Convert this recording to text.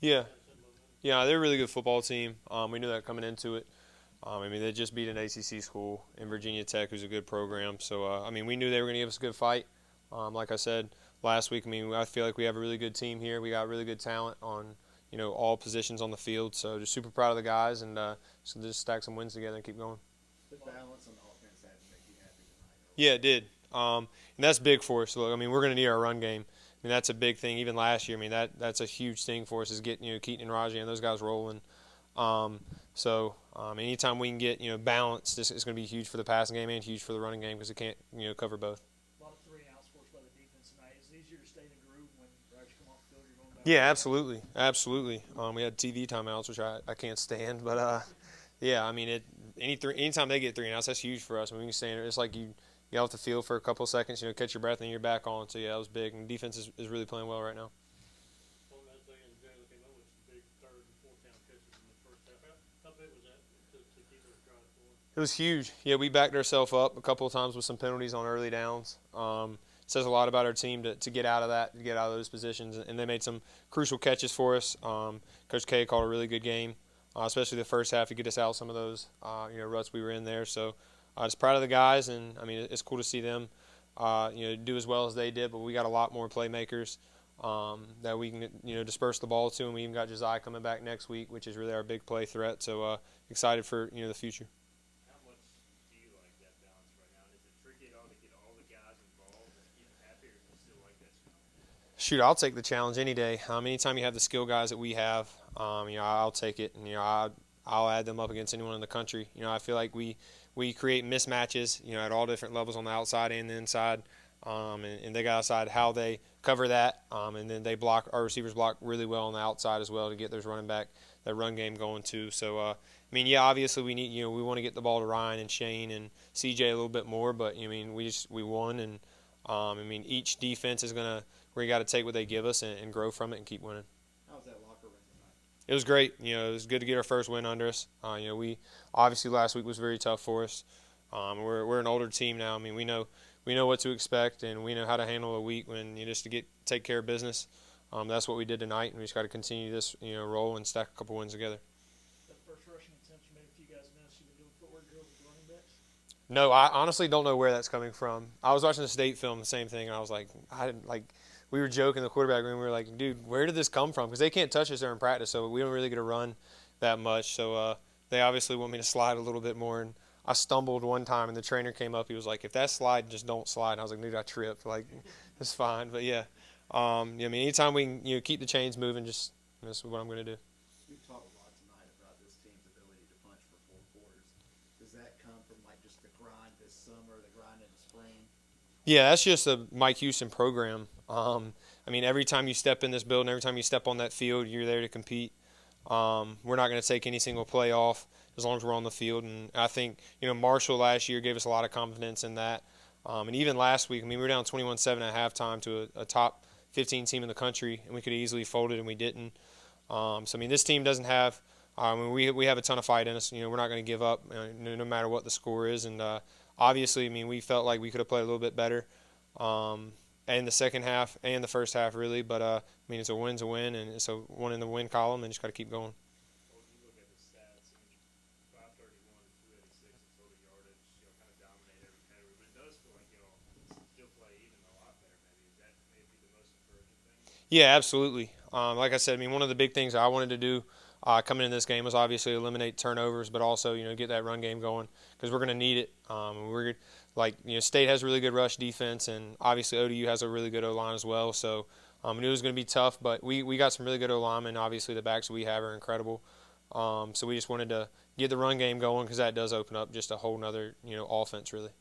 Yeah. Yeah, they're a really good football team. We knew that coming into it. I mean, they just beat an ACC school in Virginia Tech, who's a good program. So, I mean, we knew they were going to give us a good fight. Like I said last week, I mean, I feel like we have a really good team here. We got really good talent on, all positions on the field. So, just super proud of the guys, and so just stack some wins together and keep going. The balance on the offense had to make you happy tonight. Yeah, it did. And that's big for us. Look, I mean, we're going to need our run game. I mean, that's a big thing. Even last year, I mean, that's a huge thing for us is getting Keaton and Raji and those guys rolling. Anytime we can get balance, this is going to be huge for the passing game and huge for the running game because it can't cover both. A lot of 3 and outs forced by the defense tonight. Is it easier to stay in the groove when Raji come off the field? You're going back. Yeah, absolutely. We had TV timeouts, which I can't stand, but yeah, I mean anytime they get 3 and outs, that's huge for us. I mean, we can stand it's like you get off the field for a couple of seconds, catch your breath, and you're back on. So yeah, that was big. And defense is really playing well right now. It was huge. Yeah, we backed ourselves up a couple of times with some penalties on early downs. It says a lot about our team to get out of that, to get out of those positions, and they made some crucial catches for us. Coach K called a really good game, especially the first half to get us out some of those ruts we were in there. So just proud of the guys, and I mean it's cool to see them do as well as they did. But we got a lot more playmakers that we can disperse the ball to, and we even got Josiah coming back next week, which is really our big play threat. So excited for the future. Shoot, I'll take the challenge any day. Anytime you have the skill guys that we have, I'll take it, and I'll add them up against anyone in the country. I feel like we create mismatches, at all different levels on the outside and the inside, and they got outside how they cover that, and then our receivers block really well on the outside as well to get those running back that run game going too. So obviously we need we want to get the ball to Ryan and Shane and CJ a little bit more, but we won, and each defense is gonna. We got to take what they give us and grow from it and keep winning. How was that locker room tonight? It was great. It was good to get our first win under us. We obviously last week was very tough for us. We're an older team now. I mean, we know what to expect, and we know how to handle a week when just to take care of business. That's what we did tonight, and we just got to continue this roll and stack a couple wins together. That first rushing attempt you made a few guys miss. You've been doing footwork drills with the running backs? No, I honestly don't know where that's coming from. I was watching the state film, the same thing, and I was like, we were joking in the quarterback room. We were like, dude, where did this come from? Because they can't touch us there in practice, so we don't really get to run that much. So they obviously want me to slide a little bit more. And I stumbled one time, and the trainer came up. He was like, if that's slide, just don't slide. And I was like, dude, I tripped. It's fine. But, yeah. Anytime we can keep the chains moving, that's what I'm going to do. You talked a lot tonight about this team's ability to punch for 4 quarters. Does that come from, just the grind this summer, the grind in the spring? Yeah, that's just a Mike Houston program. Every time you step in this building, every time you step on that field, you're there to compete. We're not going to take any single play off as long as we're on the field. And I think, Marshall last year gave us a lot of confidence in that. And even last week, we were down 21-7 at halftime to a top 15 team in the country, and we could have easily folded, and we didn't. This team doesn't have we have a ton of fight in us. We're not going to give up no matter what the score is. And obviously, we felt like we could have played a little bit better in the second half and the first half, really. But, it's a win's a win, and it's a one in the win column, and just got to keep going. Well, you look at the stats, 531 to 286 in total yardage, kind of dominate every category. But it does feel like still play even a lot better, maybe. Is that maybe the most encouraging thing? Yeah, absolutely. Like I said, one of the big things I wanted to do coming in this game was obviously eliminate turnovers, but also get that run game going because we're going to need it. State has a really good rush defense, and obviously ODU has a really good O-line as well. So I knew it was going to be tough, but we got some really good O-linemen. Obviously the backs we have are incredible. So we just wanted to get the run game going because that does open up just a whole nother offense really.